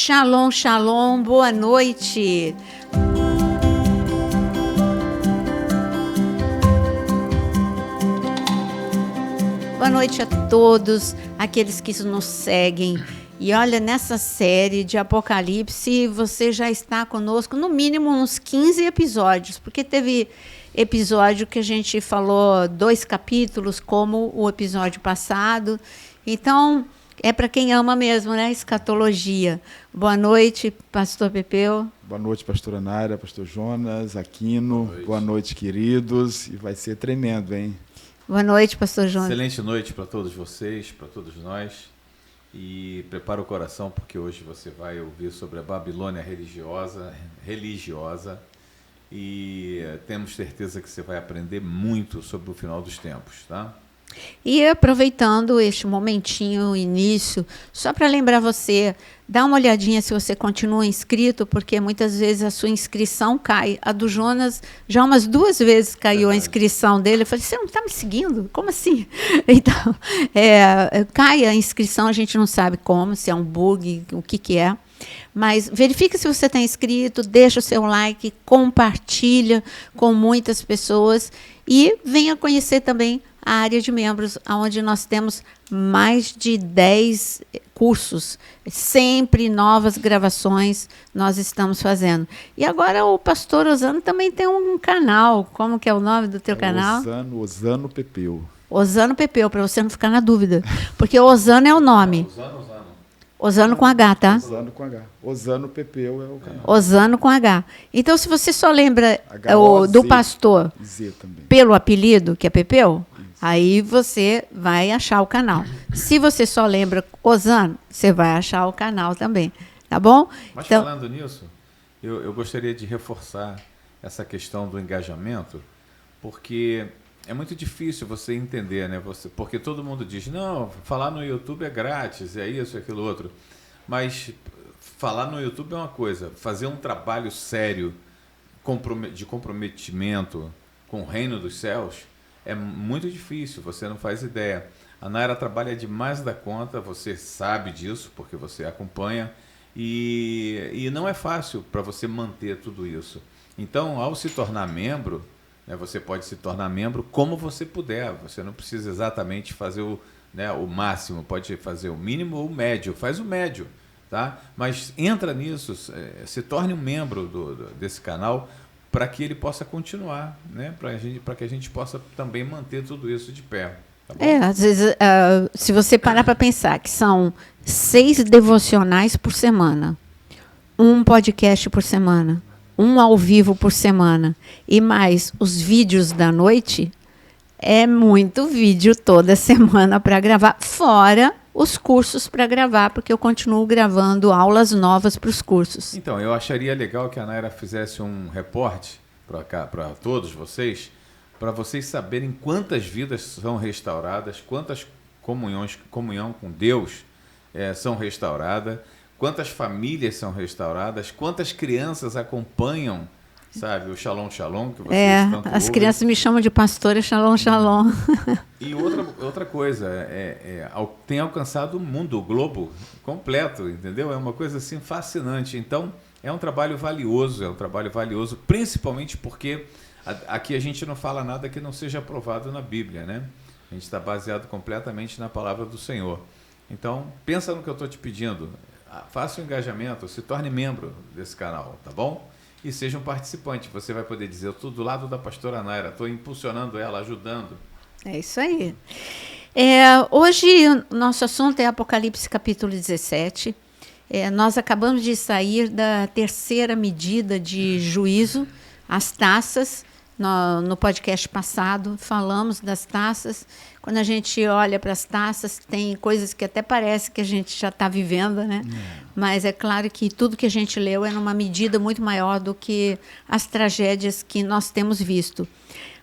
Shalom, shalom, boa noite. Boa noite a todos aqueles que nos seguem. E olha, nessa série de Apocalipse, você já está conosco no mínimo uns 15 episódios, porque teve episódio que a gente falou 2 capítulos, como o episódio passado. Então, é para quem ama mesmo, né? Escatologia. Boa noite, pastor Pepeu. Boa noite, pastora Naira, pastor Jonas, Aquino. Boa noite, queridos. E vai ser tremendo, hein? Boa noite, pastor Jonas. Excelente noite para todos vocês, para todos nós. E prepara o coração, porque hoje você vai ouvir sobre a Babilônia religiosa. E temos certeza que você vai aprender muito sobre o final dos tempos, tá? E aproveitando este momentinho, início, só para lembrar você, dá uma olhadinha se você continua inscrito, porque muitas vezes a sua inscrição cai. A do Jonas, já umas 2 vezes caiu a inscrição dele. Eu falei, você não está me seguindo? Como assim? Então, cai a inscrição, a gente não sabe como, se é um bug, o que é. Mas verifique se você está inscrito, deixa o seu like, compartilha com muitas pessoas e venha conhecer também a área de membros, onde nós temos mais de 10 cursos, sempre novas gravações nós estamos fazendo. E agora o pastor Osano também tem um canal. Como que é o nome do teu canal? Osano Pepeu. Osano Pepeu, para você não ficar na dúvida. Porque Osano é o nome. Osano com H, tá? Osano com H. Osano Pepeu é o canal. Osano com H. Então, se você só lembra do pastor pelo apelido, que é Pepeu, aí você vai achar o canal. Se você só lembra Osano, você vai achar o canal também. Tá bom? Mas então, falando nisso, eu gostaria de reforçar essa questão do engajamento, porque é muito difícil você entender, né? Porque todo mundo diz, não, falar no YouTube é grátis, é isso, é aquilo outro. Mas falar no YouTube é uma coisa, fazer um trabalho sério de comprometimento com o reino dos céus é muito difícil, você não faz ideia. A Naira trabalha demais da conta, você sabe disso, porque você acompanha, e não é fácil para você manter tudo isso. Então, ao se tornar membro, você pode se tornar membro como você puder. Você não precisa exatamente fazer o máximo, pode fazer o mínimo ou o médio. Faz o médio, tá? Mas entra nisso, se torne um membro desse canal para que ele possa continuar, né? Para que a gente possa também manter tudo isso de pé. Tá bom? às vezes, se você parar para pensar que são 6 devocionais por semana, 1 podcast por semana, 1 ao vivo por semana e mais os vídeos da noite, é muito vídeo toda semana para gravar, fora os cursos para gravar, porque eu continuo gravando aulas novas para os cursos. Então, eu acharia legal que a Naira fizesse um reporte para todos vocês, para vocês saberem quantas vidas são restauradas, quantas comunhão com Deus são restauradas, quantas famílias são restauradas, quantas crianças acompanham, sabe, o Shalom Shalom, que vocês tanto as ouvem. Crianças me chamam de pastora Shalom Shalom. E outra coisa, tem alcançado o mundo, o globo completo, entendeu? É uma coisa assim fascinante. Então, é um trabalho valioso, principalmente porque aqui a gente não fala nada que não seja aprovado na Bíblia, né? A gente está baseado completamente na palavra do Senhor. Então, pensa no que eu estou te pedindo. Faça o engajamento, se torne membro desse canal, tá bom? E seja um participante. Você vai poder dizer, eu estou do lado da pastora Naira, estou impulsionando ela, ajudando. É isso aí. Hoje, o nosso assunto é Apocalipse capítulo 17. Nós acabamos de sair da 3ª medida de juízo, as taças. No podcast passado, falamos das taças. Quando a gente olha para as taças, tem coisas que até parece que a gente já está vivendo, né? Mas é claro que tudo que a gente leu é numa medida muito maior do que as tragédias que nós temos visto.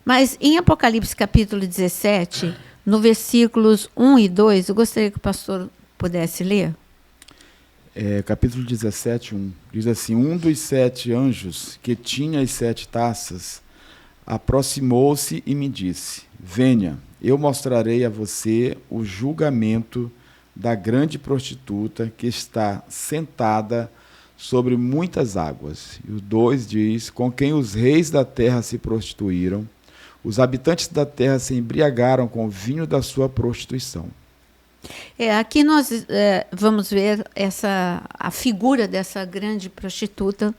Mas em Apocalipse capítulo 17, no versículos 1 e 2, eu gostaria que o pastor pudesse ler. Capítulo 17, 1. Diz assim, um dos 7 anjos que tinha as 7 taças aproximou-se e me disse, venha, eu mostrarei a você o julgamento da grande prostituta que está sentada sobre muitas águas. E o 2 diz, com quem os reis da terra se prostituíram, os habitantes da terra se embriagaram com o vinho da sua prostituição. Aqui nós vamos ver a figura dessa grande prostituta.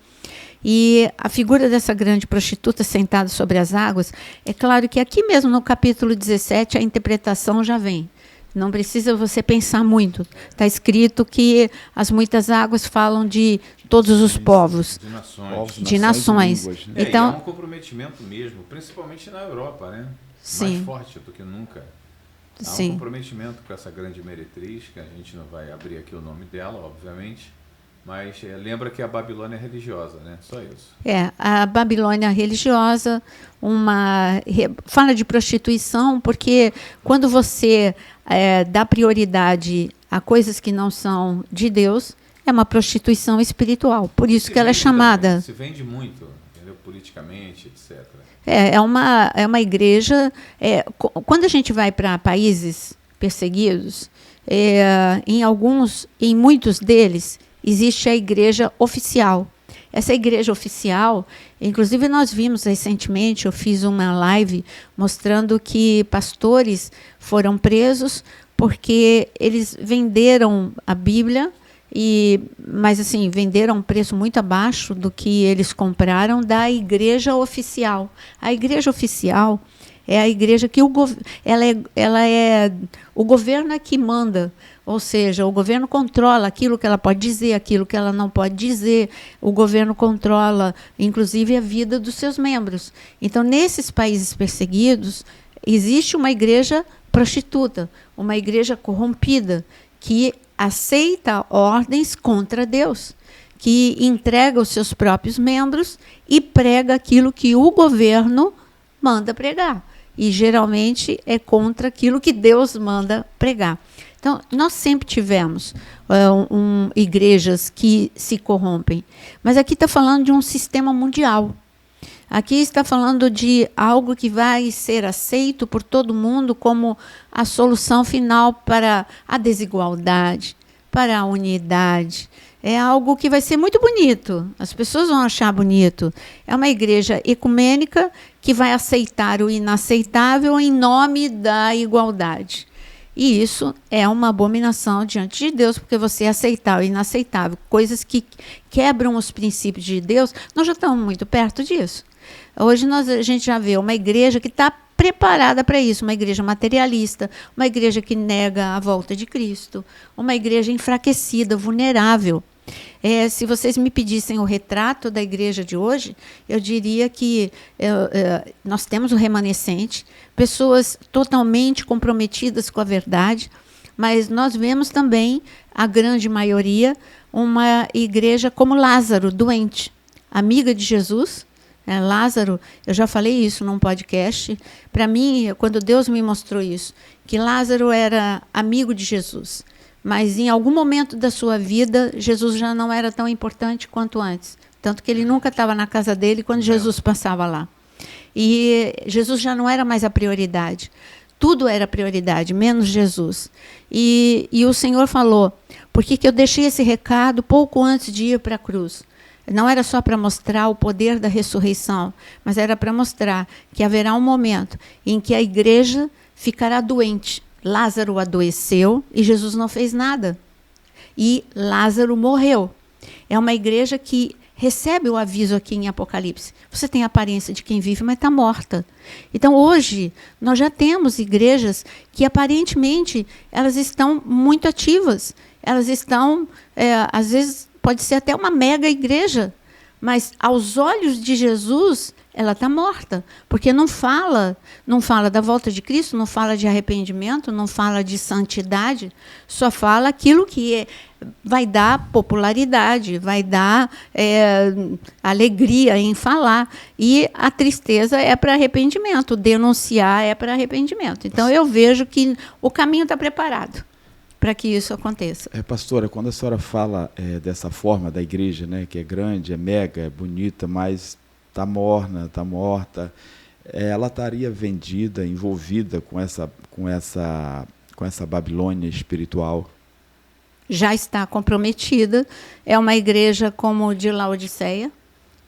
E a figura dessa grande prostituta sentada sobre as águas, é claro que aqui mesmo no capítulo 17 a interpretação já vem. Não precisa você pensar muito. Está escrito que as muitas águas falam de todos os povos. De nações. Línguas, né? Então, é um comprometimento mesmo, principalmente na Europa, né? Sim. Mais forte do que nunca. Há Sim. um comprometimento com essa grande meretriz, que a gente não vai abrir aqui o nome dela, obviamente, mas lembra que a Babilônia é religiosa, né? Só isso. A Babilônia religiosa, fala de prostituição, porque quando você dá prioridade a coisas que não são de Deus, é uma prostituição espiritual. Por isso que ela é chamada. Também, se vende muito, entendeu? Politicamente, etc. É uma igreja. Quando a gente vai para países perseguidos, em muitos deles, existe a igreja oficial. Essa igreja oficial, inclusive nós vimos recentemente, eu fiz uma live mostrando que pastores foram presos porque eles venderam a Bíblia, mas assim, venderam a um preço muito abaixo do que eles compraram da igreja oficial. A igreja oficial é a igreja que o governo é que manda. Ou seja, o governo controla aquilo que ela pode dizer, aquilo que ela não pode dizer. O governo controla, inclusive, a vida dos seus membros. Então, nesses países perseguidos, existe uma igreja prostituta, uma igreja corrompida, que aceita ordens contra Deus, que entrega os seus próprios membros e prega aquilo que o governo manda pregar. E, geralmente, é contra aquilo que Deus manda pregar. Então, nós sempre tivemos igrejas que se corrompem, mas aqui está falando de um sistema mundial. Aqui está falando de algo que vai ser aceito por todo mundo como a solução final para a desigualdade, para a unidade. É algo que vai ser muito bonito, as pessoas vão achar bonito. É uma igreja ecumênica que vai aceitar o inaceitável em nome da igualdade. E isso é uma abominação diante de Deus, porque você aceitar o inaceitável, coisas que quebram os princípios de Deus, nós já estamos muito perto disso. Hoje a gente já vê uma igreja que está preparada para isso, uma igreja materialista, uma igreja que nega a volta de Cristo, uma igreja enfraquecida, vulnerável. Se vocês me pedissem o retrato da igreja de hoje, eu diria que nós temos o remanescente, pessoas totalmente comprometidas com a verdade, mas nós vemos também, a grande maioria, uma igreja como Lázaro, doente, amiga de Jesus. Lázaro, eu já falei isso num podcast, para mim, quando Deus me mostrou isso, que Lázaro era amigo de Jesus. Mas em algum momento da sua vida, Jesus já não era tão importante quanto antes. Tanto que ele nunca estava na casa dele quando Jesus passava lá. E Jesus já não era mais a prioridade. Tudo era prioridade, menos Jesus. E o Senhor falou, por que eu deixei esse recado pouco antes de ir para a cruz? Não era só para mostrar o poder da ressurreição, mas era para mostrar que haverá um momento em que a igreja ficará doente. Lázaro adoeceu e Jesus não fez nada. E Lázaro morreu. É uma igreja que recebe o aviso aqui em Apocalipse. Você tem a aparência de quem vive, mas está morta. Então, hoje, nós já temos igrejas que, aparentemente, elas estão muito ativas. Elas estão, às vezes, pode ser até uma mega igreja, mas, aos olhos de Jesus, ela está morta, porque não fala da volta de Cristo, não fala de arrependimento, não fala de santidade, só fala aquilo que vai dar popularidade, vai dar alegria em falar. E a tristeza é para arrependimento, denunciar é para arrependimento. Então, eu vejo que o caminho está preparado para que isso aconteça. Pastora, quando a senhora fala dessa forma da igreja, né, que é grande, é mega, é bonita, mas está morna, está morta, ela estaria vendida, envolvida com essa Babilônia espiritual? já está comprometida. É uma igreja como de Laodiceia,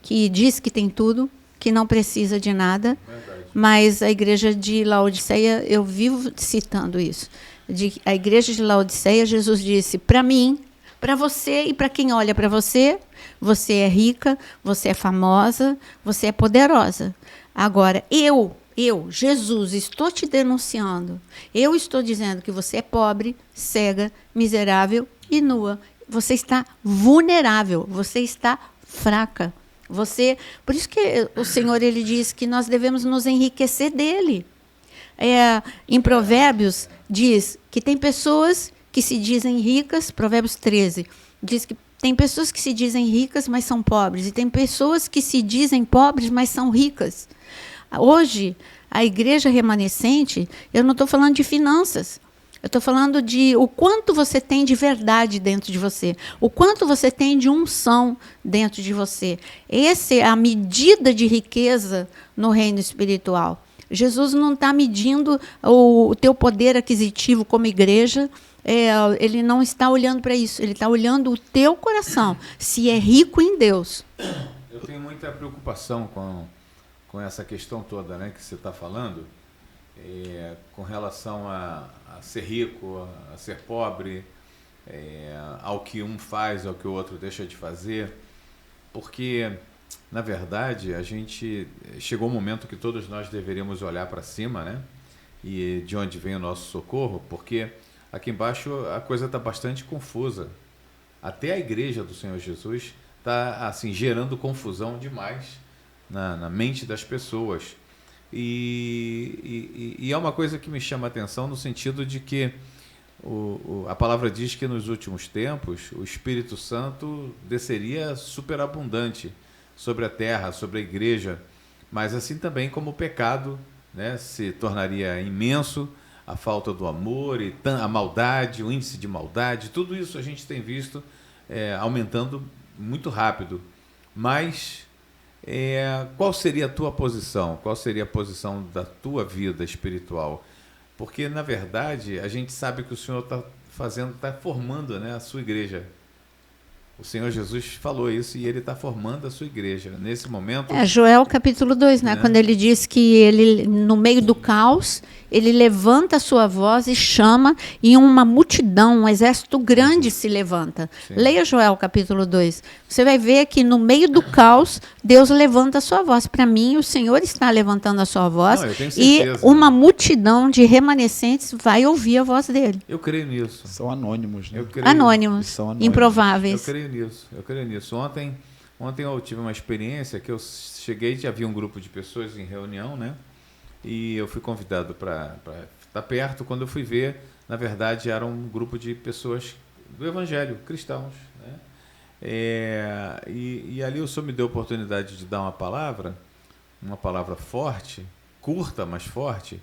que diz que tem tudo, que não precisa de nada. Verdade. Mas a igreja de Laodiceia, eu vivo citando isso. A igreja de Laodiceia, Jesus disse, para mim, para você e para quem olha para você, você é rica, você é famosa, você é poderosa. Agora, eu, Jesus, estou te denunciando. Eu estou dizendo que você é pobre, cega, miserável e nua. Você está vulnerável, você está fraca. Por isso que o Senhor ele diz que nós devemos nos enriquecer dele. Em Provérbios diz que tem pessoas que se dizem ricas, Provérbios 13, diz que tem pessoas que se dizem ricas, mas são pobres, e tem pessoas que se dizem pobres, mas são ricas. Hoje, a igreja remanescente, eu não estou falando de finanças, eu estou falando de o quanto você tem de verdade dentro de você, o quanto você tem de unção dentro de você. Essa é a medida de riqueza no reino espiritual. Jesus não está medindo o teu poder aquisitivo como igreja, ele não está olhando para isso, ele está olhando o teu coração, se é rico em Deus. Eu tenho muita preocupação com essa questão toda, né, que você está falando, com relação a ser rico, a ser pobre, ao que um faz, ao que o outro deixa de fazer, porque, na verdade, a gente chegou um momento que todos nós deveríamos olhar para cima, né, e de onde vem o nosso socorro, porque aqui embaixo a coisa está bastante confusa. Até a igreja do Senhor Jesus está assim, gerando confusão demais na mente das pessoas. E é uma coisa que me chama a atenção no sentido de que a palavra diz que nos últimos tempos o Espírito Santo desceria superabundante sobre a terra, sobre a igreja, mas assim também como o pecado, né, se tornaria imenso, a falta do amor, e a maldade, o índice de maldade, tudo isso a gente tem visto aumentando muito rápido. Mas qual seria a tua posição? Qual seria a posição da tua vida espiritual? Porque, na verdade, a gente sabe que o Senhor está formando, né, a sua igreja. O Senhor Jesus falou isso e ele está formando a sua igreja. Nesse momento... Joel capítulo 2, né? Quando ele diz que ele, no meio do caos, ele levanta a sua voz e chama, e uma multidão, um exército grande se levanta. Sim. Leia Joel capítulo 2. Você vai ver que no meio do caos, Deus levanta a sua voz. Para mim, o Senhor está levantando a sua voz. Não, eu tenho certeza. E uma multidão de remanescentes vai ouvir a voz dele. Eu creio nisso. São anônimos, né? Anônimos, improváveis. Eu creio nisso. Ontem eu tive uma experiência que eu cheguei, já havia um grupo de pessoas em reunião, né? E eu fui convidado para estar perto. Quando eu fui ver, na verdade, era um grupo de pessoas do Evangelho, cristãos, né? E ali o Senhor me deu a oportunidade de dar uma palavra forte, curta, mas forte.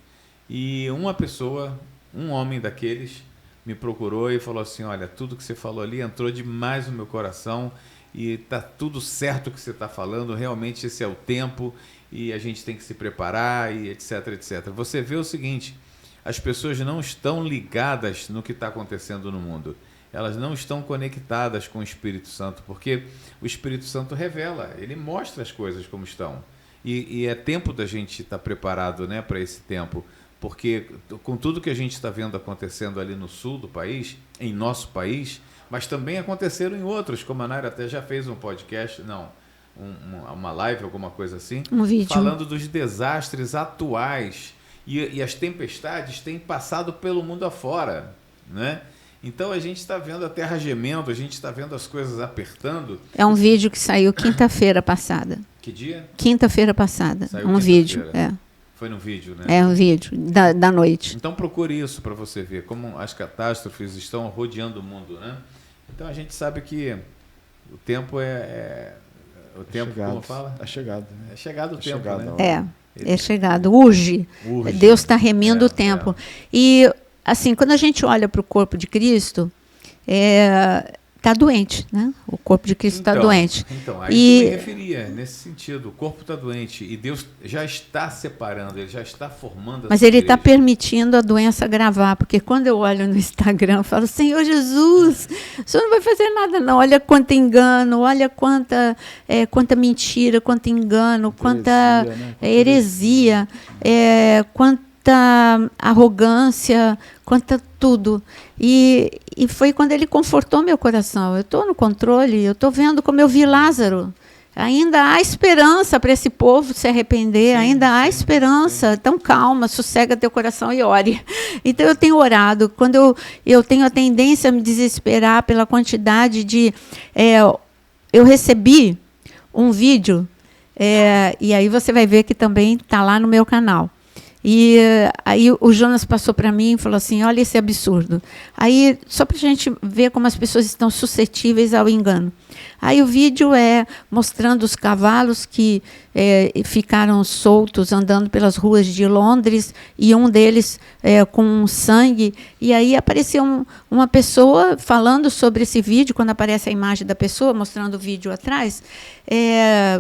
E uma pessoa, um homem daqueles, me procurou e falou assim: olha, tudo que você falou ali entrou demais no meu coração e está tudo certo o que você está falando, realmente esse é o tempo e a gente tem que se preparar e etc, etc. Você vê o seguinte, as pessoas não estão ligadas no que está acontecendo no mundo, elas não estão conectadas com o Espírito Santo, porque o Espírito Santo revela, ele mostra as coisas como estão, e é tempo da gente estar preparado, né, para esse tempo. Porque com tudo que a gente está vendo acontecendo ali no sul do país, em nosso país, mas também aconteceram em outros, como a Naira até já fez um podcast, uma live, alguma coisa assim, um vídeo, falando dos desastres atuais. E as tempestades têm passado pelo mundo afora, né? Então a gente está vendo a terra gemendo, a gente está vendo as coisas apertando. É um vídeo que saiu quinta-feira passada. Que dia? Quinta-feira passada. Saiu um vídeo, Foi no vídeo, né? É um vídeo da noite. Então procure isso para você ver como as catástrofes estão rodeando o mundo, né? Então a gente sabe que o tempo o tempo, chegado. como fala? É chegado. Né? É chegado o tempo, chegado, né? É chegado. Urge. Deus está remindo o tempo. E, assim, quando a gente olha para o corpo de Cristo, está doente, né? O corpo de Cristo está doente. Então, aí eu me referia nesse sentido. O corpo está doente e Deus já está separando, Ele já está formando. Mas Ele está permitindo a doença agravar, porque quando eu olho no Instagram, eu falo, Senhor Jesus, o Senhor não vai fazer nada não. Olha quanto engano, olha quanta mentira, quanto engano, quanta heresia, quanta arrogância, quanta tudo. E foi quando Ele confortou meu coração. Eu estou no controle, eu estou vendo como eu vi Lázaro. Ainda há esperança para esse povo se arrepender, ainda há esperança. Então, calma, sossega teu coração e ore. Então, eu tenho orado. Quando eu tenho a tendência a me desesperar pela quantidade de... eu recebi um vídeo, e aí você vai ver que também está lá no meu canal. E aí o Jonas passou para mim e falou assim, olha esse absurdo. Aí, só para a gente ver como as pessoas estão suscetíveis ao engano. Aí o vídeo é mostrando os cavalos que ficaram soltos, andando pelas ruas de Londres, e um deles com sangue. E aí apareceu uma pessoa falando sobre esse vídeo, quando aparece a imagem da pessoa, mostrando o vídeo atrás,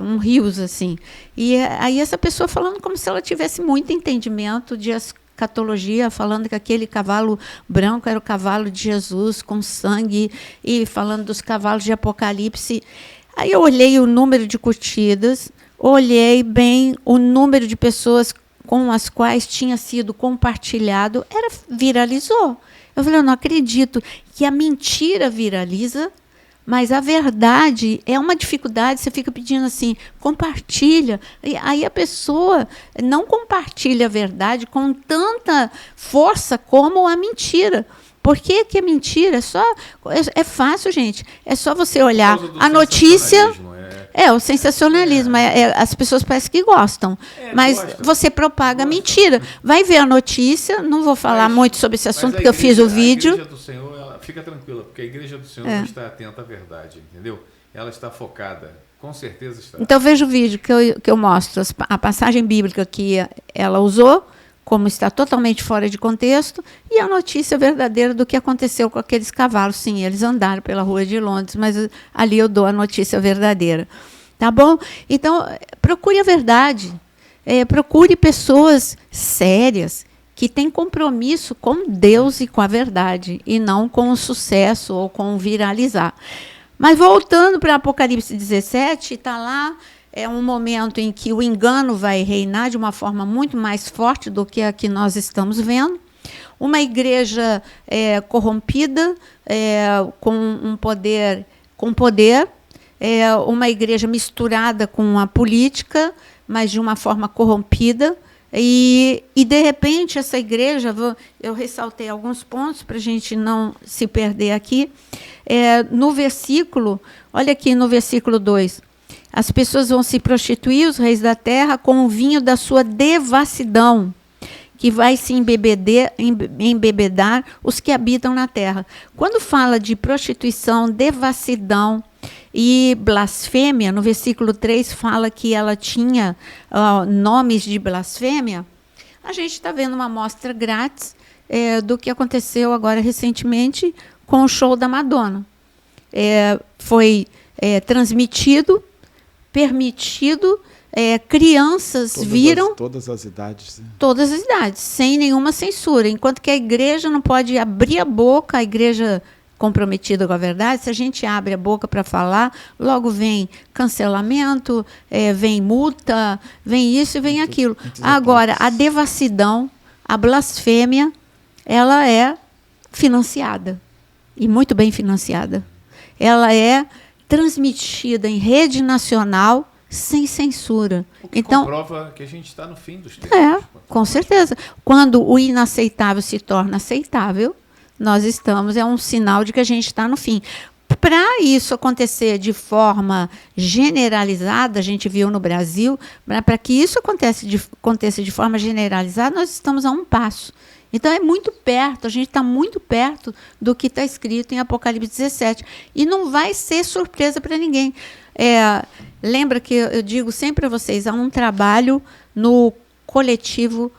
um rios, assim. E aí essa pessoa falando como se ela tivesse muito entendimento de escatologia, falando que aquele cavalo branco era o cavalo de Jesus, com sangue, e falando dos cavalos de Apocalipse. Aí eu olhei o número de curtidas, olhei bem o número de pessoas com as quais tinha sido compartilhado, viralizou. Eu falei, eu não acredito que a mentira viraliza, mas a verdade é uma dificuldade, você fica pedindo assim, compartilha. E aí a pessoa não compartilha a verdade com tanta força como a mentira. Por que é mentira? É fácil, gente. É só você olhar a notícia. O sensacionalismo. As pessoas parecem que gostam. Mas você propaga a mentira. Vai ver a notícia, não vou falar muito sobre esse assunto, porque eu fiz o vídeo. A igreja do Senhor, fica tranquila, porque a igreja do Senhor não está atenta à verdade, entendeu? Ela está focada, com certeza está. Então veja o vídeo que eu mostro, a passagem bíblica que ela usou, como está totalmente fora de contexto, e a notícia verdadeira do que aconteceu com aqueles cavalos. Sim, eles andaram pela rua de Londres, mas ali eu dou a notícia verdadeira. Tá bom? Então, procure a verdade. Procure pessoas sérias, que têm compromisso com Deus e com a verdade, e não com o sucesso ou com o viralizar. Mas voltando para Apocalipse 17, está lá, um momento em que o engano vai reinar de uma forma muito mais forte do que a que nós estamos vendo. Uma igreja corrompida, com poder, uma igreja misturada com a política, mas de uma forma corrompida. E, de repente, essa igreja, eu ressaltei alguns pontos para a gente não se perder aqui. No versículo, olha aqui no versículo 2. As pessoas vão se prostituir, os reis da terra, com o vinho da sua devassidão, que vai se embebedar os que habitam na terra. Quando fala de prostituição, devassidão e blasfêmia, no versículo 3 fala que ela tinha nomes de blasfêmia, a gente está vendo uma amostra grátis do que aconteceu agora recentemente com o show da Madonna. Foi transmitido, permitido, crianças viram... Todas as idades. Né? Todas as idades, sem nenhuma censura. Enquanto que a igreja não pode abrir a boca, a igreja comprometida com a verdade, se a gente abre a boca para falar, logo vem cancelamento, vem multa, vem isso e vem aquilo. Agora, a devassidão, a blasfêmia, ela é financiada, e muito bem financiada. Ela é transmitida em rede nacional sem censura. O que então, comprova que a gente está no fim dos tempos. Com certeza. Quando o inaceitável se torna aceitável, nós estamos, é um sinal de que a gente está no fim. Para isso acontecer de forma generalizada, a gente viu no Brasil, para que isso aconteça de forma generalizada, nós estamos a um passo. Então, é muito perto, a gente está muito perto do que está escrito em Apocalipse 17. E não vai ser surpresa para ninguém. Lembra que eu digo sempre a vocês, há um trabalho no coletivo,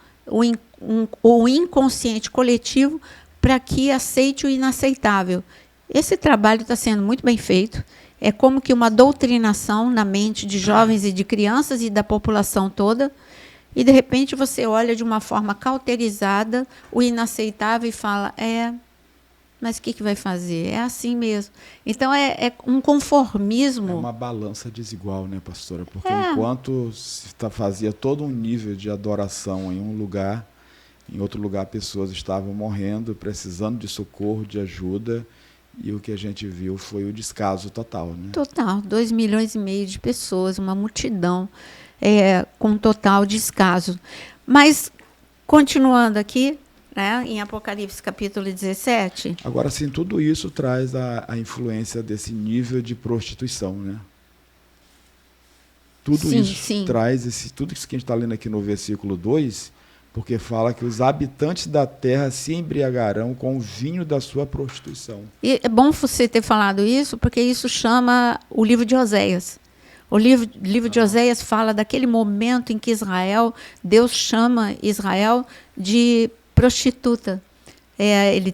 o inconsciente coletivo, para que aceite o inaceitável. Esse trabalho está sendo muito bem feito. É como que uma doutrinação na mente de jovens e de crianças e da população toda. E, de repente, você olha de uma forma cauterizada o inaceitável e fala, mas o que vai fazer? É assim mesmo. Então, é um conformismo. É uma balança desigual, né, pastora? Porque enquanto se fazia todo um nível de adoração em um lugar, em outro lugar pessoas estavam morrendo, precisando de socorro, de ajuda, e o que a gente viu foi o descaso total, né? Total, 2,5 milhões de pessoas, uma multidão com total descaso. Mas, continuando aqui, né, em Apocalipse capítulo 17... Agora, sim, tudo isso traz a influência desse nível de prostituição, né? Tudo isso traz, tudo isso que a gente está lendo aqui no versículo 2, porque fala que os habitantes da terra se embriagarão com o vinho da sua prostituição. E é bom você ter falado isso, porque isso chama o livro de Oséias. O livro de Oséias fala daquele momento em que Deus chama Israel de prostituta.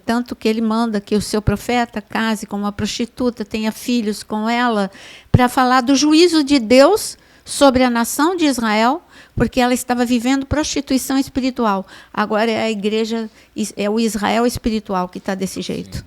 Tanto que ele manda que o seu profeta case com uma prostituta, tenha filhos com ela, para falar do juízo de Deus sobre a nação de Israel, porque ela estava vivendo prostituição espiritual. Agora é a igreja, é o Israel espiritual que está desse jeito.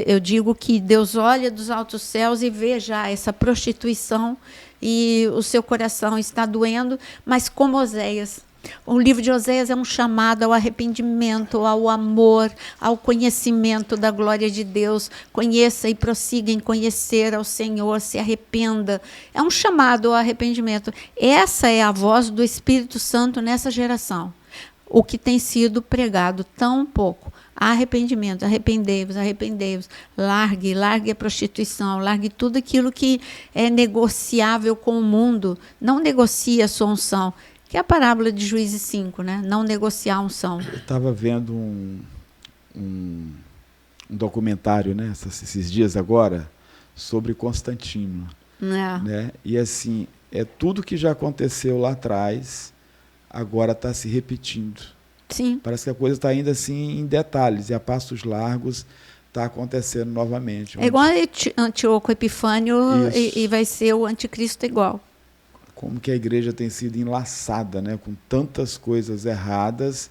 Eu digo que Deus olha dos altos céus e vê já essa prostituição e o seu coração está doendo, mas como Oséias. O livro de Oséias é um chamado ao arrependimento, ao amor, ao conhecimento da glória de Deus. Conheça e prossiga em conhecer ao Senhor, se arrependa. É um chamado ao arrependimento. Essa é a voz do Espírito Santo nessa geração. O que tem sido pregado tão pouco. Arrependimento, arrependei-vos, arrependei-vos. Largue a prostituição, largue tudo aquilo que é negociável com o mundo. Não negocie a sua unção. Que é a parábola de Juízes 5, né? Não negociar a unção. Eu estava vendo um documentário, né, esses dias agora, sobre Constantino. Né? E assim, tudo que já aconteceu lá atrás, agora está se repetindo. Sim. Parece que a coisa está indo assim em detalhes, e a passos largos está acontecendo novamente. É igual a Antíoco Epifânio e vai ser o anticristo igual. Como que a igreja tem sido enlaçada, né, com tantas coisas erradas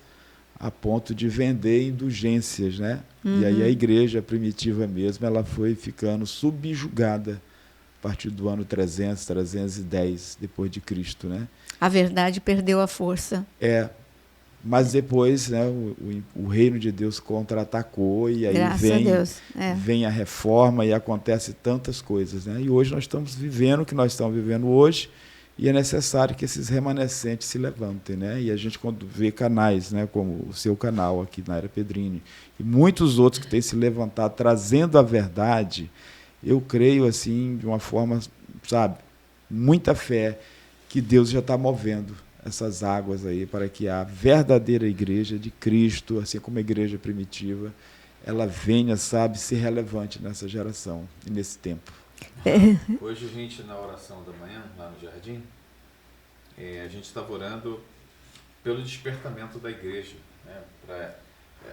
a ponto de vender indulgências, né? E aí a igreja primitiva mesmo, ela foi ficando subjugada a partir do ano 300, 310 depois de Cristo, né? A verdade perdeu a força. Mas depois, né, o reino de Deus contra-atacou e aí vem a reforma e acontece tantas coisas, né? E hoje nós estamos vivendo o que nós estamos vivendo hoje. E é necessário que esses remanescentes se levantem, né? E a gente, quando vê canais, né, como o seu canal aqui na Era Pedrini, e muitos outros que têm se levantado trazendo a verdade, eu creio, assim, de uma forma, sabe, muita fé, que Deus já está movendo essas águas aí para que a verdadeira igreja de Cristo, assim como a igreja primitiva, ela venha, sabe, ser relevante nessa geração e nesse tempo. Hoje a gente, na oração da manhã, lá no jardim, a gente estava orando pelo despertamento da igreja, né?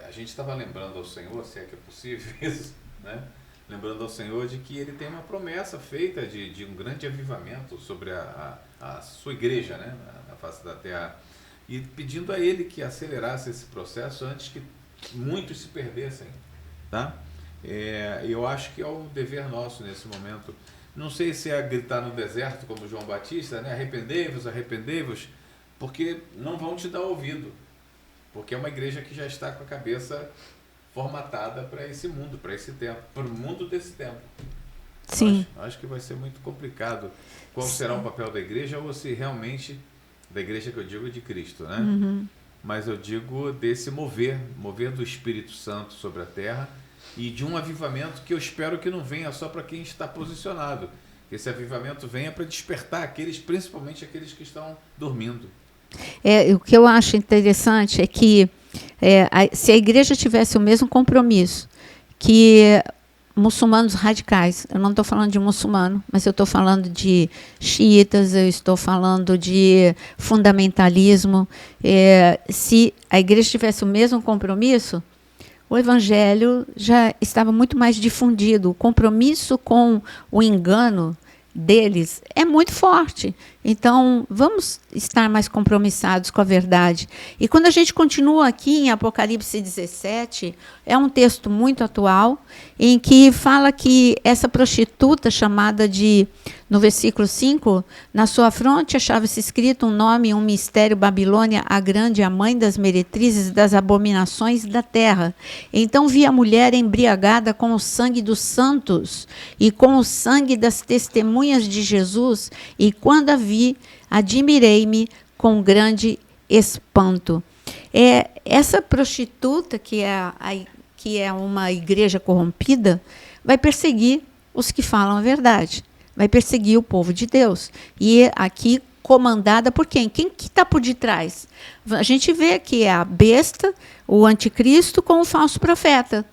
A gente estava lembrando ao Senhor, se é que é possível isso, né? Lembrando ao Senhor de que Ele tem uma promessa feita de um grande avivamento sobre a sua igreja, né? Na face da terra, e pedindo a Ele que acelerasse esse processo antes que muitos se perdessem, tá? Eu acho que é um dever nosso nesse momento. Não sei se é gritar no deserto como João Batista, né? Arrependei-vos, arrependei-vos, porque não vão te dar ouvido, porque é uma igreja que já está com a cabeça formatada para esse mundo, para esse tempo, para o mundo desse tempo. Sim. Acho que vai ser muito complicado qual será o papel da igreja, ou se realmente, da igreja que eu digo de Cristo, né? Mas eu digo desse mover do Espírito Santo sobre a terra, e de um avivamento que eu espero que não venha só para quem está posicionado. Que esse avivamento venha para despertar principalmente aqueles que estão dormindo. O que eu acho interessante é que se a igreja tivesse o mesmo compromisso que muçulmanos radicais, eu não estou falando de muçulmano, mas eu estou falando de xiitas, eu estou falando de fundamentalismo, se a igreja tivesse o mesmo compromisso, o evangelho já estava muito mais difundido. O compromisso com o engano deles é muito forte. Então, vamos estar mais compromissados com a verdade. E quando a gente continua aqui em Apocalipse 17, é um texto muito atual, em que fala que essa prostituta chamada de, no versículo 5, na sua fronte achava-se escrito um nome, um mistério, Babilônia, a grande, a mãe das meretrizes, das abominações da terra. Então vi a mulher embriagada com o sangue dos santos e com o sangue das testemunhas de Jesus, e quando a vi, admirei-me com grande espanto. Essa prostituta, que é uma igreja corrompida, vai perseguir os que falam a verdade, vai perseguir o povo de Deus. E aqui comandada por quem? Quem que está por detrás? A gente vê que é a besta, o anticristo com o falso profeta.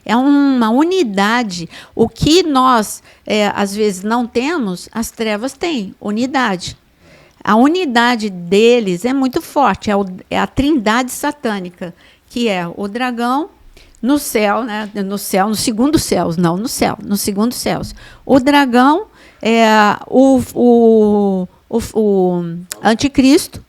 É uma unidade. O que nós, às vezes, não temos, as trevas têm, unidade. A unidade deles é muito forte, é a trindade satânica, que é o dragão no céu, né? No segundo céu, não no céu, no segundo céu. O dragão é o anticristo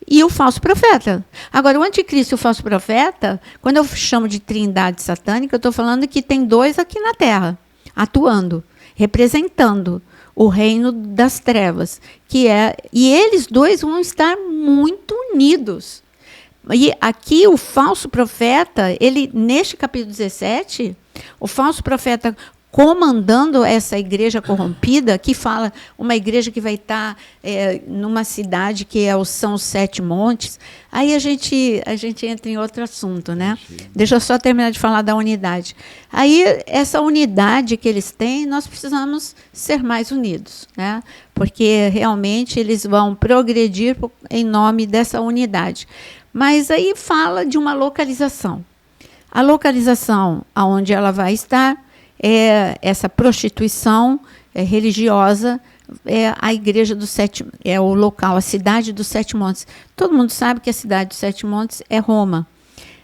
e o falso profeta. Agora, o anticristo e o falso profeta, quando eu chamo de trindade satânica, eu estou falando que tem dois aqui na Terra, atuando, representando o reino das trevas, e eles dois vão estar muito unidos. E aqui o falso profeta, neste capítulo 17, o falso profeta comandando essa igreja corrompida, que fala uma igreja que vai estar numa cidade que são os 7 montes. Aí a gente entra em outro assunto, né? Deixa eu só terminar de falar da unidade. Aí, essa unidade que eles têm, nós precisamos ser mais unidos, né? Porque realmente eles vão progredir em nome dessa unidade. Mas aí fala de uma localização. A localização aonde ela vai estar é essa prostituição religiosa, é a igreja dos 7, é o local, a cidade dos 7 montes. Todo mundo sabe que a cidade dos 7 montes é Roma.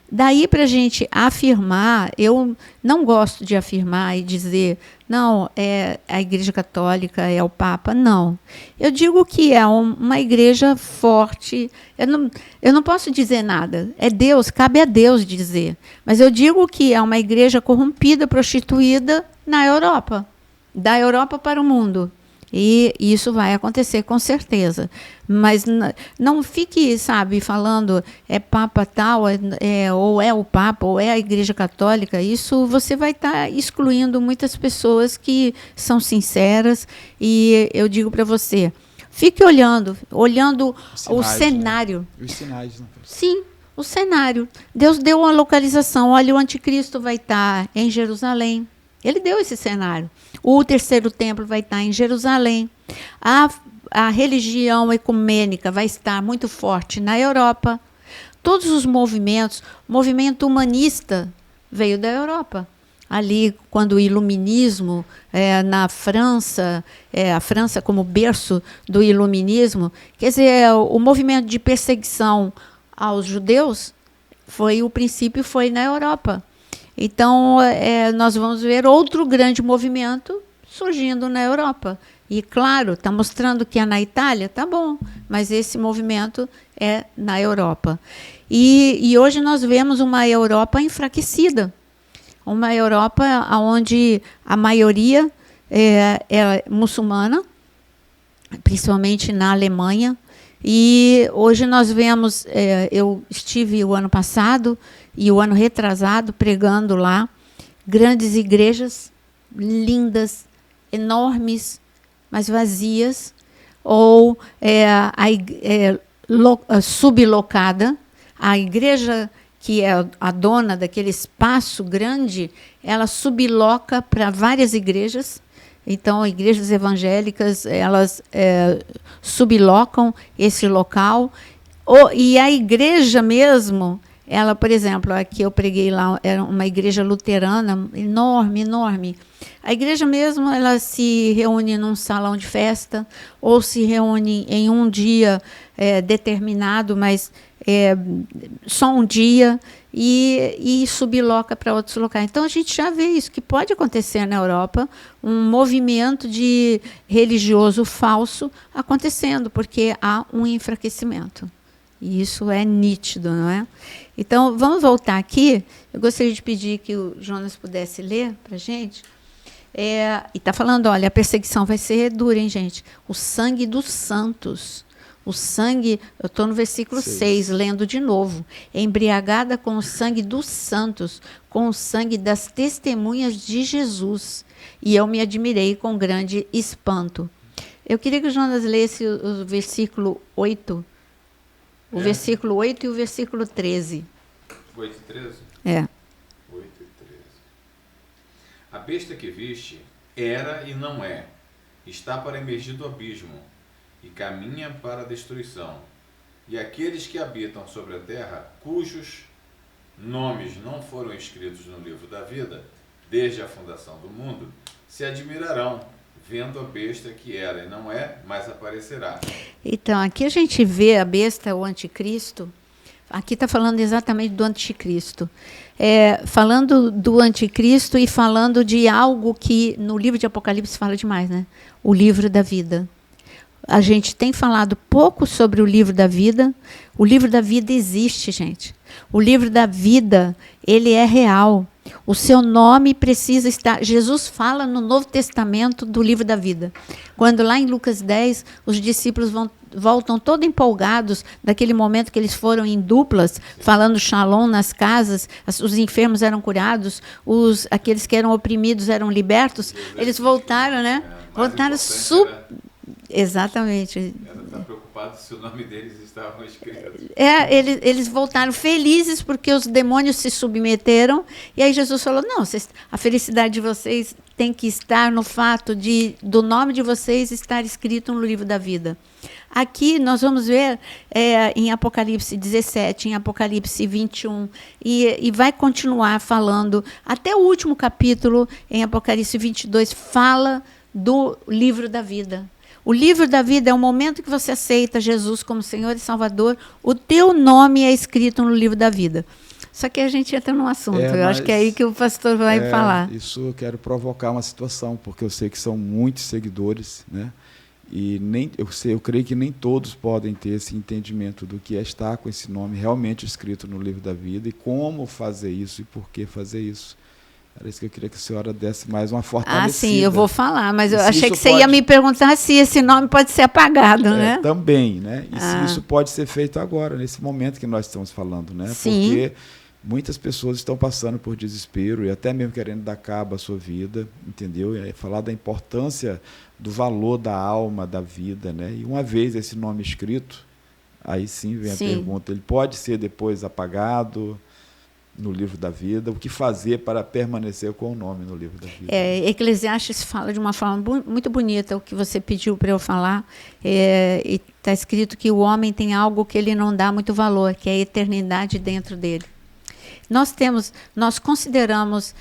Daí para a gente afirmar, eu não gosto de afirmar e dizer, não, é a Igreja Católica, é o Papa, não. Eu digo que é uma igreja forte, eu não posso dizer nada, é Deus, cabe a Deus dizer. Mas eu digo que é uma igreja corrompida, prostituída na Europa, da Europa para o mundo. E isso vai acontecer com certeza. Mas não fique, sabe, falando é Papa tal, ou é o Papa, ou é a Igreja Católica. Isso você vai estar excluindo muitas pessoas que são sinceras. E eu digo para você, fique olhando o cenário. Né? Os sinais, né? Sim, o cenário. Deus deu uma localização. Olha, o anticristo vai estar em Jerusalém. Ele deu esse cenário. O terceiro templo vai estar em Jerusalém. A religião ecumênica vai estar muito forte na Europa. Todos os movimentos, o movimento humanista veio da Europa. Ali, quando o iluminismo, na França, a França como berço do iluminismo, quer dizer, o movimento de perseguição aos judeus, o princípio foi na Europa. Então, nós vamos ver outro grande movimento surgindo na Europa. E, claro, está mostrando que é na Itália, tá bom, mas esse movimento é na Europa. E hoje nós vemos uma Europa enfraquecida, uma Europa onde a maioria é muçulmana, principalmente na Alemanha. E hoje nós vemos, eu estive o ano passado e o ano retrasado pregando lá, grandes igrejas, lindas, enormes, mas vazias, ou sublocada. A igreja, que é a dona daquele espaço grande, ela subloca para várias igrejas. Então, igrejas evangélicas, elas sublocam esse local. E a igreja mesmo, ela, por exemplo, aqui eu preguei lá, era uma igreja luterana, enorme, enorme. A igreja mesmo, ela se reúne num salão de festa, ou se reúne em um dia determinado, mas só um dia, e subloca para outros locais. Então, a gente já vê isso, que pode acontecer na Europa, um movimento de religioso falso acontecendo, porque há um enfraquecimento. E isso é nítido, não é? Então, vamos voltar aqui. Eu gostaria de pedir que o Jonas pudesse ler para a gente. E está falando, olha, a perseguição vai ser dura, hein, gente? O sangue dos santos. O sangue, eu estou no versículo 6, lendo de novo. Embriagada com o sangue dos santos, com o sangue das testemunhas de Jesus. E eu me admirei com grande espanto. Eu queria que o Jonas lesse o versículo 8. O versículo 8 e o versículo 13. 8 e 13? É. 8 e 13. A besta que viste era e não é. Está para emergir do abismo e caminha para a destruição. E aqueles que habitam sobre a terra, cujos nomes não foram escritos no livro da vida, desde a fundação do mundo, se admirarão, vendo a besta que era e não é, mas aparecerá. Então, aqui a gente vê a besta, o anticristo. Aqui está falando exatamente do anticristo. Falando do anticristo e falando de algo que no livro de Apocalipse fala demais, né? O livro da vida. A gente tem falado pouco sobre o livro da vida. O livro da vida existe, gente. O livro da vida, ele é real. O seu nome precisa estar... Jesus fala no Novo Testamento do livro da vida. Quando lá em Lucas 10, os discípulos voltam todos empolgados daquele momento que eles foram em duplas, falando shalom nas casas, os enfermos eram curados, aqueles que eram oprimidos eram libertos. Eles voltaram, né? Voltaram Exatamente. Ela está preocupada se o nome deles estavam escritos. Eles voltaram felizes porque os demônios se submeteram. E aí Jesus falou, não, a felicidade de vocês tem que estar no fato do nome de vocês estar escrito no livro da vida. Aqui nós vamos ver em Apocalipse 17, em Apocalipse 21, e vai continuar falando, até o último capítulo, em Apocalipse 22, fala do livro da vida. O livro da vida é o momento que você aceita Jesus como Senhor e Salvador, o teu nome é escrito no livro da vida. Só que a gente entra num assunto, eu acho que é aí que o pastor vai falar. Isso eu quero provocar uma situação, porque eu sei que são muitos seguidores, né? E eu creio que nem todos podem ter esse entendimento do que é estar com esse nome realmente escrito no livro da vida e como fazer isso e por que fazer isso. Era isso que eu queria que a senhora desse mais uma fortalecida. Sim, eu vou falar, mas eu achei que você ia me perguntar se esse nome pode ser apagado, né? Também, né? E se isso pode ser feito agora, nesse momento que nós estamos falando, né? Sim. Porque muitas pessoas estão passando por desespero e até mesmo querendo dar cabo à sua vida, entendeu? E falar da importância do valor da alma, da vida, né? E uma vez esse nome escrito, aí sim vem a pergunta, ele pode ser depois apagado no livro da vida? O que fazer para permanecer com o nome no livro da vida? Eclesiastes fala de uma forma muito bonita o que você pediu para eu falar. E está escrito que o homem tem algo que ele não dá muito valor, que é a eternidade dentro dele. Nós consideramos,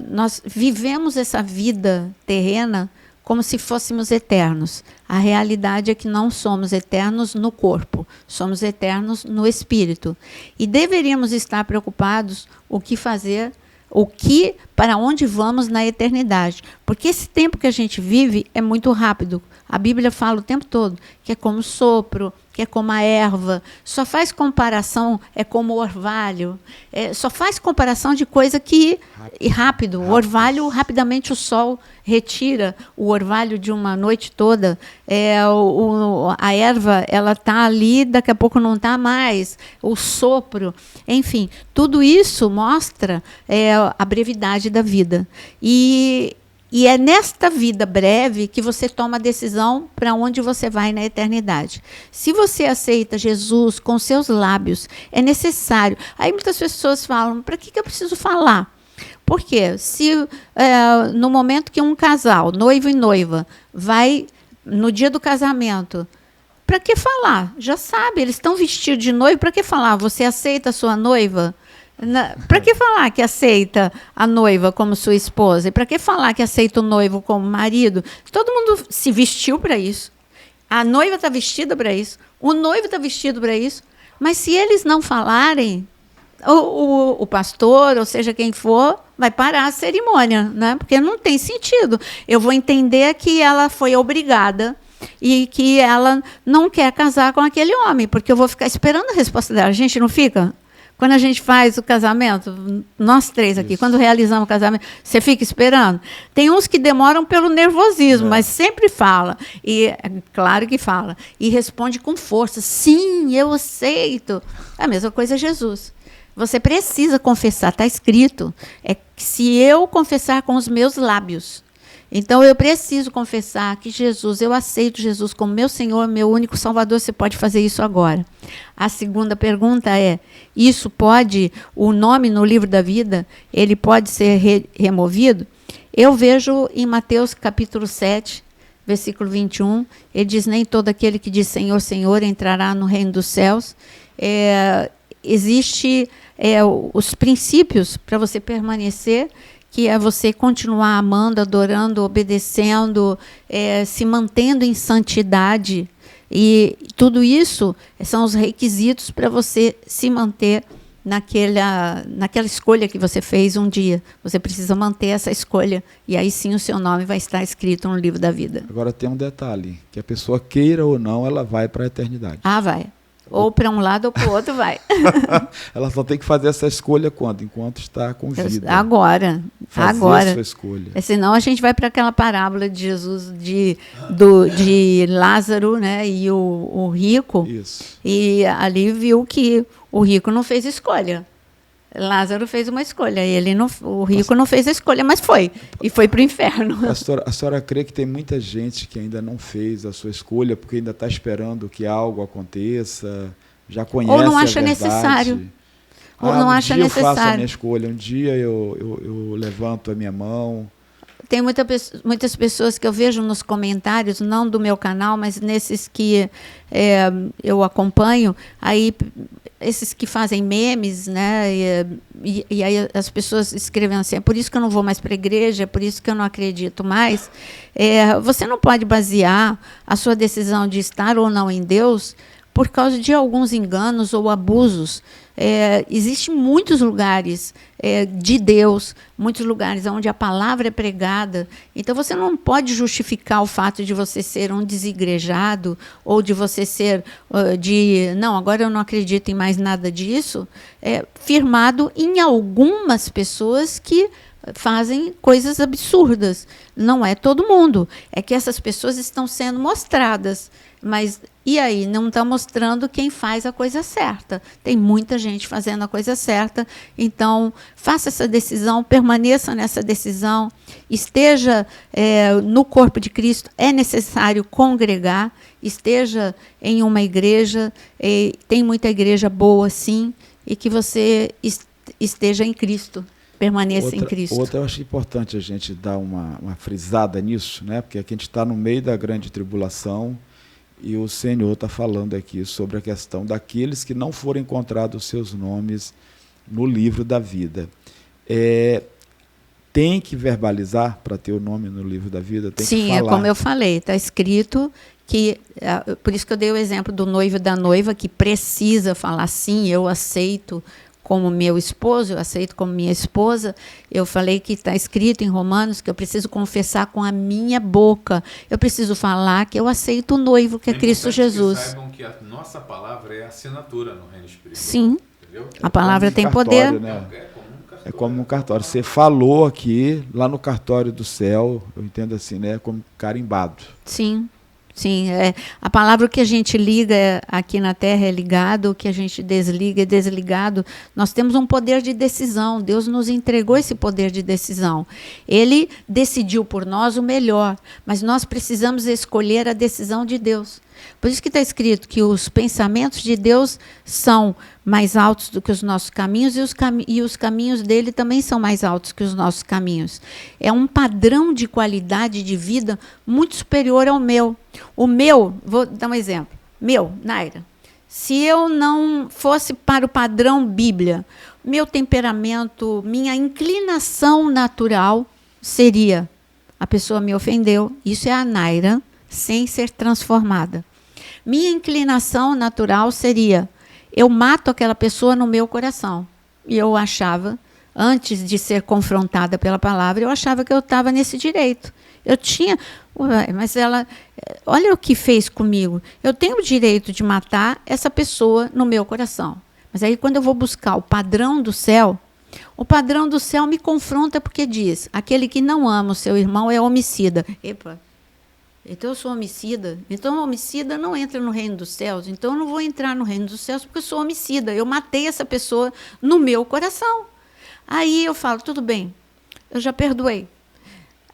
nós vivemos essa vida terrena como se fôssemos eternos. A realidade é que não somos eternos no corpo, somos eternos no espírito. E deveríamos estar preocupados o que fazer, para onde vamos na eternidade. Porque esse tempo que a gente vive é muito rápido. A Bíblia fala o tempo todo que é como sopro, que é como a erva. Só faz comparação, é como o orvalho. Só faz comparação de coisa que... Rápido. O orvalho, rapidamente o sol retira o orvalho de uma noite toda. A erva, ela está ali, daqui a pouco não está mais. O sopro. Enfim, tudo isso mostra a brevidade da vida. E é nesta vida breve que você toma a decisão para onde você vai na eternidade. Se você aceita Jesus com seus lábios, é necessário. Aí muitas pessoas falam, para que eu preciso falar? Por quê? Se no momento que um casal, noivo e noiva, vai no dia do casamento, para que falar? Já sabe, eles estão vestidos de noivo, para que falar? Você aceita a sua noiva? Para que falar que aceita a noiva como sua esposa? E para que falar que aceita o noivo como marido? Todo mundo se vestiu para isso. A noiva está vestida para isso. O noivo está vestido para isso. Mas se eles não falarem, o pastor, ou seja, quem for, vai parar a cerimônia, né? Porque não tem sentido. Eu vou entender que ela foi obrigada e que ela não quer casar com aquele homem, porque eu vou ficar esperando a resposta dela. A gente não fica? Quando a gente faz o casamento, nós três aqui, quando realizamos o casamento, você fica esperando? Tem uns que demoram pelo nervosismo, mas sempre fala. E claro que fala. E responde com força. Sim, eu aceito. É a mesma coisa Jesus. Você precisa confessar, está escrito. É que se eu confessar com os meus lábios. Então, eu preciso confessar que Jesus, eu aceito Jesus como meu Senhor, meu único Salvador. Você pode fazer isso agora. A segunda pergunta é, isso pode, o nome no livro da vida, ele pode ser removido? Eu vejo em Mateus capítulo 7, versículo 21, ele diz, nem todo aquele que diz Senhor, Senhor, entrará no reino dos céus. Existe os princípios para você permanecer, que é você continuar amando, adorando, obedecendo, se mantendo em santidade. E tudo isso são os requisitos para você se manter naquela escolha que você fez um dia. Você precisa manter essa escolha, e aí sim o seu nome vai estar escrito no livro da vida. Agora tem um detalhe, que a pessoa queira ou não, ela vai para a eternidade. Ah, vai. Ou para um lado ou para o outro vai. Ela só tem que fazer essa escolha quando? Enquanto está com vida. Agora. Fazer a sua escolha. Senão a gente vai para aquela parábola de Jesus, de Lázaro, né, e o rico. Isso. E ali viu que o rico não fez escolha. Lázaro fez uma escolha, o rico não fez a escolha, mas foi. E foi para o inferno. A senhora crê que tem muita gente que ainda não fez a sua escolha, porque ainda está esperando que algo aconteça, já conhece a verdade. Ou não acha necessário. Ou não acha necessário. Um dia eu faço a minha escolha, um dia eu levanto a minha mão. Tem muitas pessoas que eu vejo nos comentários, não do meu canal, mas nesses que eu acompanho, aí esses que fazem memes, né? E aí as pessoas escrevem assim, é por isso que eu não vou mais para a igreja, é por isso que eu não acredito mais. Você não pode basear a sua decisão de estar ou não em Deus por causa de alguns enganos ou abusos. Existem muitos lugares de Deus, muitos lugares onde a palavra é pregada. Então, você não pode justificar o fato de você ser um desigrejado ou de você ser não, agora eu não acredito em mais nada disso, firmado em algumas pessoas que fazem coisas absurdas. Não é todo mundo. É que essas pessoas estão sendo mostradas. Mas, e aí? Não está mostrando quem faz a coisa certa. Tem muita gente fazendo a coisa certa. Então, faça essa decisão, permaneça nessa decisão, esteja no corpo de Cristo. É necessário congregar, esteja em uma igreja, tem muita igreja boa, sim, e que você esteja em Cristo. Permaneça em Cristo. Outra, eu acho importante a gente dar uma frisada nisso, né? Porque aqui a gente está no meio da grande tribulação e o Senhor está falando aqui sobre a questão daqueles que não foram encontrados os seus nomes no livro da vida. Tem que verbalizar para ter o nome no livro da vida? Tem Sim, que falar. É como eu falei, está escrito que, por isso que eu dei o exemplo do noivo e da noiva, que precisa falar sim, eu aceito como meu esposo, eu aceito como minha esposa. Eu falei que está escrito em Romanos que eu preciso confessar com a minha boca. Eu preciso falar que eu aceito o noivo, que é Cristo Jesus. Que saibam que a nossa palavra é assinatura no reino espiritual. Sim. Entendeu? A palavra tem poder. Né? É como um cartório. Você falou aqui, lá no cartório do céu, eu entendo assim, né? Como carimbado. Sim. Sim, a palavra que a gente liga aqui na Terra é ligado, o que a gente desliga é desligado. Nós temos um poder de decisão, Deus nos entregou esse poder de decisão. Ele decidiu por nós o melhor, mas nós precisamos escolher a decisão de Deus. Por isso que está escrito que os pensamentos de Deus são mais altos do que os nossos caminhos e os caminhos dele também são mais altos que os nossos caminhos. É um padrão de qualidade de vida muito superior ao meu. O meu, vou dar um exemplo. Naira, se eu não fosse para o padrão Bíblia, meu temperamento, minha inclinação natural seria: a pessoa me ofendeu, isso é a Naira, sem ser transformada. Minha inclinação natural seria: eu mato aquela pessoa no meu coração. e eu achava, antes de ser confrontada pela palavra, eu achava que eu estava nesse direito. Eu tinha, mas ela, olha o que fez comigo. Eu tenho o direito de matar essa pessoa no meu coração. Mas aí, quando eu vou buscar o padrão do céu me confronta porque diz, aquele que não ama o seu irmão é homicida. Epa, então eu sou homicida? Então o homicida não entra no reino dos céus. Então eu não vou entrar no reino dos céus porque eu sou homicida. Eu matei essa pessoa no meu coração. Aí eu falo, tudo bem, eu já perdoei.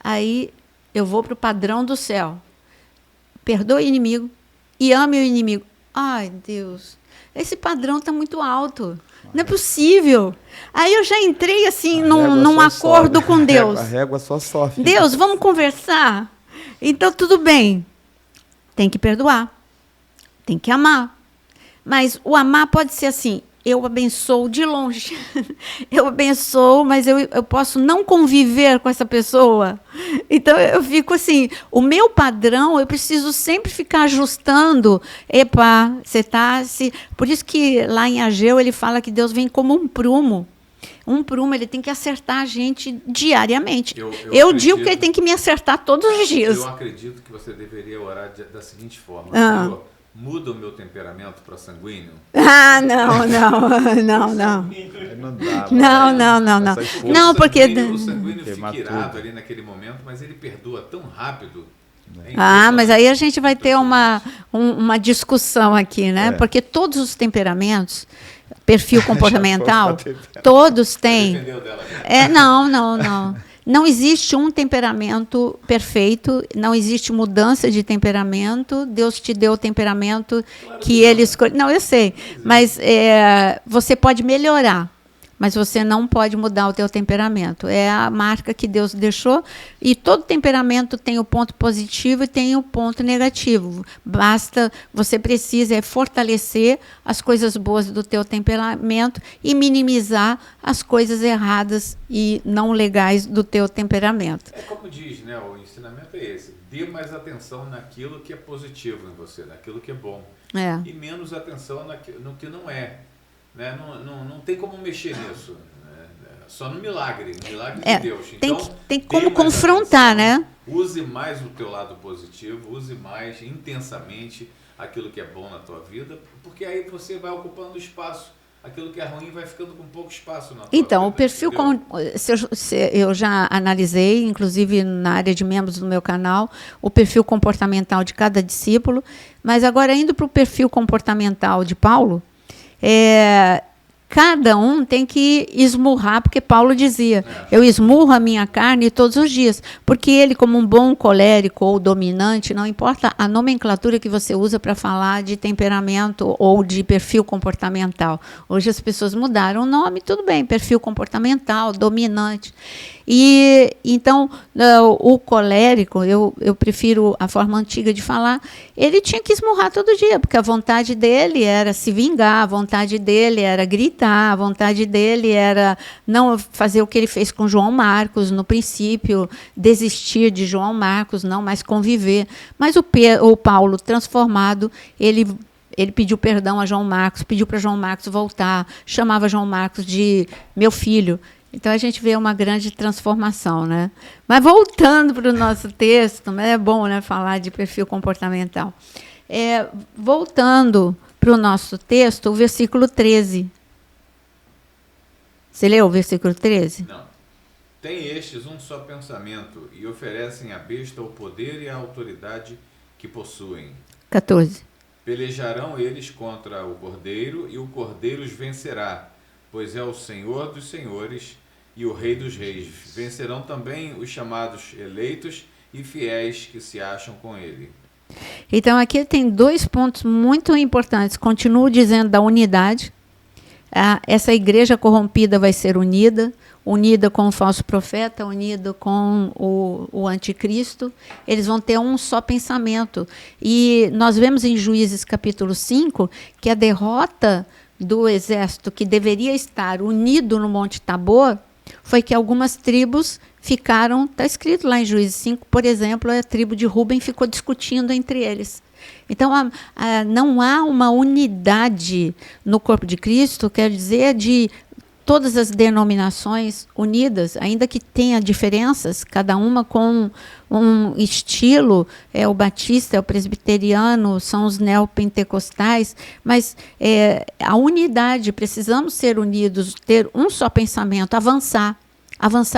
Aí eu vou para o padrão do céu. Perdoe o inimigo e ame o inimigo. Ai, Deus, esse padrão está muito alto. Não é possível. Aí eu já entrei assim num acordo com Deus. A régua só sofre. Deus, vamos conversar? Então, tudo bem. Tem que perdoar. Tem que amar. Mas o amar pode ser assim, eu abençoo de longe. Eu abençoo, mas eu posso não conviver com essa pessoa. Então, eu fico assim, o meu padrão, eu preciso sempre ficar ajustando. Epa, você está... Por isso que lá em Ageu, ele fala que Deus vem como um prumo. Um prumo, ele tem que acertar a gente diariamente. Eu digo que ele tem que me acertar todos os dias. Eu acredito que você deveria orar da seguinte forma. Senhor, muda o meu temperamento para sanguíneo? Ah, não. Não, não, porque... O sanguíneo fica irado ali naquele momento, mas ele perdoa tão rápido. Mas aí a gente vai ter uma discussão aqui, né? Porque todos os temperamentos, perfil comportamental, todos têm... Não. Não existe um temperamento perfeito, não existe mudança de temperamento. Deus te deu o temperamento que Ele escolheu. Não, eu sei, mas você pode melhorar, mas você não pode mudar o teu temperamento. É a marca que Deus deixou, e todo temperamento tem o ponto positivo e tem o ponto negativo. Você precisa fortalecer as coisas boas do teu temperamento e minimizar as coisas erradas e não legais do teu temperamento. É como diz, né? O ensinamento é esse. Dê mais atenção naquilo que é positivo em você, naquilo que é bom. E menos atenção no que não é. Né? Não tem como mexer nisso, né? Só no milagre de Deus. Então, tem como confrontar, atenção, né? Use mais o teu lado positivo, use mais intensamente aquilo que é bom na tua vida, porque aí você vai ocupando espaço. Aquilo que é ruim vai ficando com pouco espaço na tua vida. Então, o perfil, eu já analisei, inclusive na área de membros do meu canal, o perfil comportamental de cada discípulo, mas agora indo para o perfil comportamental de Paulo, cada um tem que esmurrar, porque Paulo dizia, eu esmurro a minha carne todos os dias, porque ele, como um bom colérico ou dominante, não importa a nomenclatura que você usa para falar de temperamento ou de perfil comportamental. Hoje as pessoas mudaram o nome, tudo bem, perfil comportamental, dominante. E então o colérico, eu prefiro a forma antiga de falar, ele tinha que esmurrar todo dia, porque a vontade dele era se vingar, a vontade dele era gritar, a vontade dele era não fazer o que ele fez com João Marcos no princípio, desistir de João Marcos, não mais conviver. Mas o Paulo transformado, ele pediu perdão a João Marcos, pediu para João Marcos voltar, chamava João Marcos de meu filho. Então, a gente vê uma grande transformação, né? Mas voltando para o nosso texto, é bom, né, falar de perfil comportamental. Voltando para o nosso texto, o versículo 13. Você leu o versículo 13? Não. Tem estes um só pensamento e oferecem à besta o poder e a autoridade que possuem. 14. Pelejarão eles contra o Cordeiro e o Cordeiro os vencerá, pois é o Senhor dos senhores e o Rei dos reis. Vencerão também os chamados eleitos e fiéis que se acham com ele. Então, aqui tem 2 pontos muito importantes. Continuo dizendo da unidade. Essa igreja corrompida vai ser unida com o falso profeta, unida com o anticristo. Eles vão ter um só pensamento. E nós vemos em Juízes capítulo 5 que a derrota do exército que deveria estar unido no Monte Tabor foi que algumas tribos ficaram, está escrito lá em Juízes 5, por exemplo, a tribo de Ruben ficou discutindo entre eles. Então, não há uma unidade no corpo de Cristo, quer dizer, de todas as denominações unidas, ainda que tenha diferenças, cada uma com um estilo, o batista, o presbiteriano, são os neopentecostais, mas a unidade, precisamos ser unidos, ter um só pensamento, avançar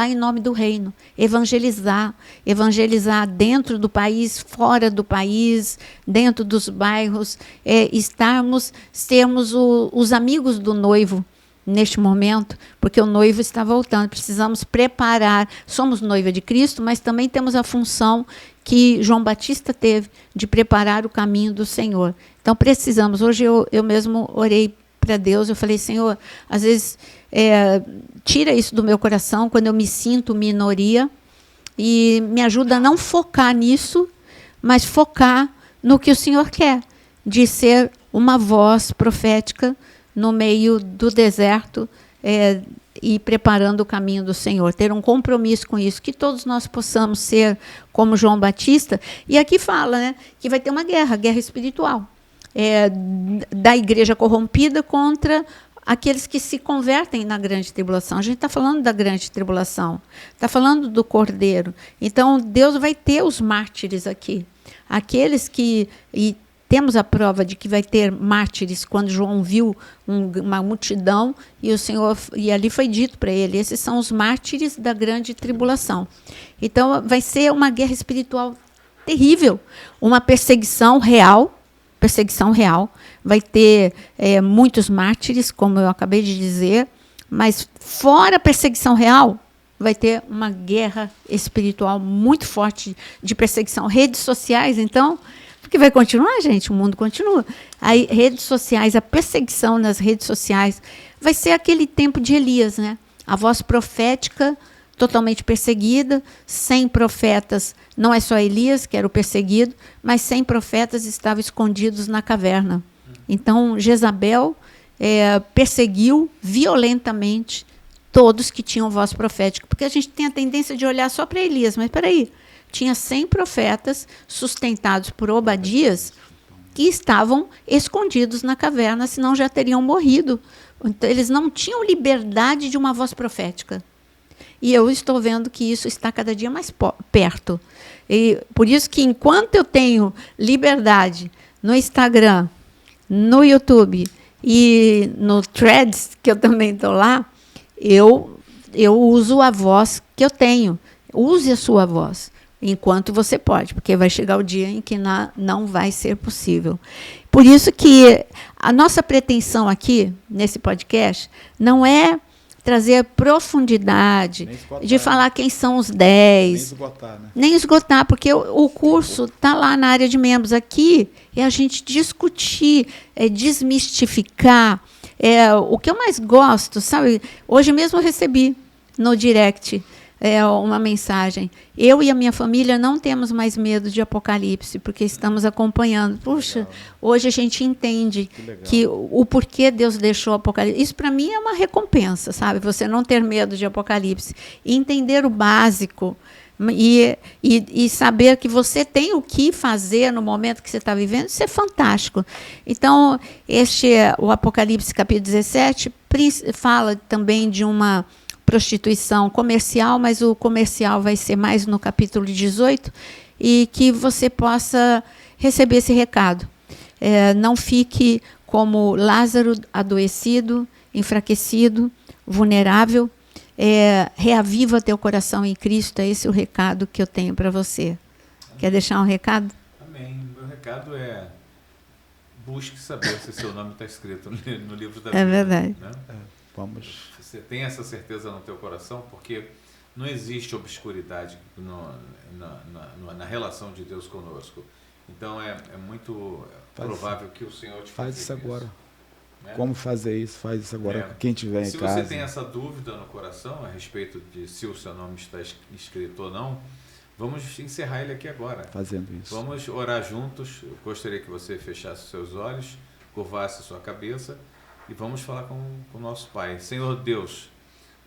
em nome do reino, evangelizar dentro do país, fora do país, dentro dos bairros, sermos os amigos do noivo neste momento, porque o noivo está voltando, precisamos preparar, somos noiva de Cristo, mas também temos a função que João Batista teve de preparar o caminho do Senhor. Então precisamos, hoje eu mesmo orei para Deus, eu falei, Senhor, às vezes tira isso do meu coração quando eu me sinto minoria e me ajuda a não focar nisso, mas focar no que o Senhor quer, de ser uma voz profética no meio do deserto e preparando o caminho do Senhor, ter um compromisso com isso, que todos nós possamos ser como João Batista. E aqui fala, né, que vai ter uma guerra espiritual, da igreja corrompida contra aqueles que se convertem na grande tribulação. A gente está falando da grande tribulação, está falando do Cordeiro. Então, Deus vai ter os mártires aqui, aqueles que... Temos a prova de que vai ter mártires quando João viu uma multidão e ali foi dito para ele, esses são os mártires da grande tribulação. Então vai ser uma guerra espiritual terrível, uma perseguição real, vai ter muitos mártires, como eu acabei de dizer, mas fora a perseguição real, vai ter uma guerra espiritual muito forte de perseguição. Redes sociais, então... Porque vai continuar, gente, o mundo continua. Aí, redes sociais, a perseguição nas redes sociais, vai ser aquele tempo de Elias, né? A voz profética totalmente perseguida, 100 profetas, não é só Elias que era o perseguido, mas 100 profetas estavam escondidos na caverna. Então, Jezabel perseguiu violentamente todos que tinham voz profética, porque a gente tem a tendência de olhar só para Elias, mas espera aí, tinha 100 profetas sustentados por Obadias que estavam escondidos na caverna, senão já teriam morrido. Então, eles não tinham liberdade de uma voz profética. E eu estou vendo que isso está cada dia mais perto. E por isso que, enquanto eu tenho liberdade no Instagram, no YouTube e no Threads, que eu também estou lá, eu uso a voz que eu tenho. Use a sua voz. Enquanto você pode, porque vai chegar o dia em que não vai ser possível. Por isso que a nossa pretensão aqui, nesse podcast, não é trazer profundidade, de falar quem são os 10. Nem esgotar, porque o curso está lá na área de membros. Aqui é a gente discutir, desmistificar. O que eu mais gosto, sabe? Hoje mesmo eu recebi no direct uma mensagem. Eu e a minha família não temos mais medo de Apocalipse, porque estamos acompanhando. Puxa, hoje a gente entende que o porquê Deus deixou o Apocalipse. Isso, para mim, é uma recompensa, sabe? Você não ter medo de Apocalipse. E entender o básico e saber que você tem o que fazer no momento que você está vivendo, isso é fantástico. Então, o Apocalipse, capítulo 17, fala também de uma prostituição comercial, mas o comercial vai ser mais no capítulo 18, e que você possa receber esse recado. Não fique como Lázaro, adoecido, enfraquecido, vulnerável. Reaviva teu coração em Cristo. Esse é o recado que eu tenho para você. Quer deixar um recado? Amém. Meu recado é: busque saber se seu nome está escrito no livro da vida. É verdade. Né? Você tem essa certeza no teu coração, porque não existe obscuridade na relação de Deus conosco. Então é muito provável que o Senhor te faz isso agora. Né? Como fazer isso? Faz isso agora. Quem tiver em casa. Se você tem essa dúvida no coração a respeito de se o seu nome está escrito ou não, vamos encerrar ele aqui agora. Fazendo isso. Vamos orar juntos. Eu gostaria que você fechasse os seus olhos, curvasse a sua cabeça e vamos falar com o nosso Pai. Senhor Deus,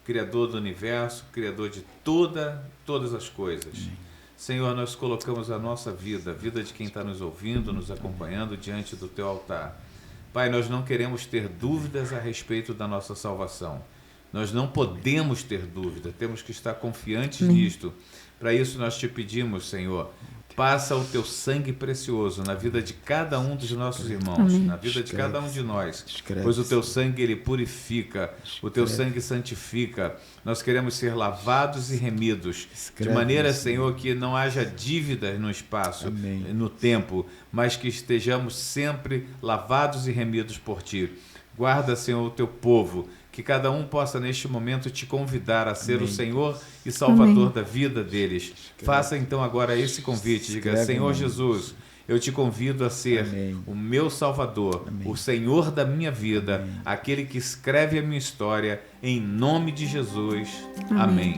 Criador do universo, Criador de todas as coisas. Senhor, nós colocamos a nossa vida, a vida de quem está nos ouvindo, nos acompanhando, diante do Teu altar. Pai, nós não queremos ter dúvidas a respeito da nossa salvação. Nós não podemos ter dúvida, temos que estar confiantes nisto. Para isso nós te pedimos, Senhor, passa o teu sangue precioso na vida de cada um dos nossos irmãos, na vida de cada um de nós, pois o teu sangue ele purifica, o teu sangue santifica. Nós queremos ser lavados e remidos, de maneira, Senhor, que não haja dívidas no espaço, no tempo, mas que estejamos sempre lavados e remidos por Ti. Guarda, Senhor, o teu povo, que cada um possa neste momento te convidar a ser o Senhor e Salvador da vida deles. Faça então agora esse convite, diga: Senhor Jesus, eu te convido a ser o meu Salvador, o Senhor da minha vida, aquele que escreve a minha história, em nome de Jesus. Amém.